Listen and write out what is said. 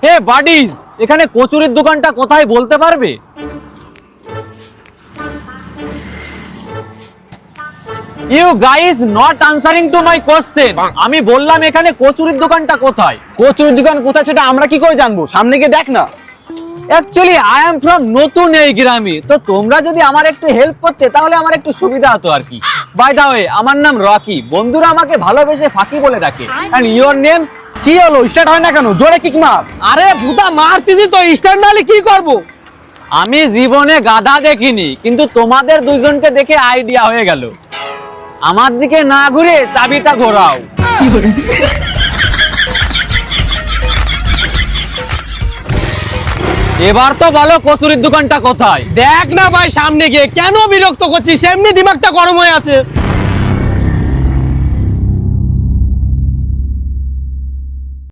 হে buddies, এখানে কচুরির দোকানটা কোথায় বলতে পারবে? You guys not answering to my question. আমি বললাম এখানে কচুরির দোকানটা কোথায়? কচুরির দোকান কোথায় সেটা আমরা কি করে জানবো? সামনে গিয়ে দেখ না। অ্যাকচুয়ালি আই এম ফ্রম নতুন এই গ্রামে, তো তোমরা যদি আমার একটু হেল্প করতে তাহলে আমার একটু সুবিধা হতো আর কি। বাই দা ওয়ে, আমার নাম রকি, বন্ধুরা আমাকে ভালোবেসে ফাঁকি বলে ডাকে। And your names? কি হলো, স্টার্ট হয় না কেন? জোরে কিক মার। আরে ভূতা মারতেছি তো, স্টার্ট নালে কি করব? আমি জীবনে গাধা দেখিনি, কিন্তু তোমাদের দুইজনকে দেখে আইডিয়া হয়ে গেল। আমার দিকে না ঘুরে চাবিটা ঘোরাও। এবার তো বলো কচুরির দোকানটা কোথায়? দেখ না ভাই সামনে গিয়ে, কেন বিরক্ত করছিস? এমনি দিমাগটা গরম হয়ে আছে।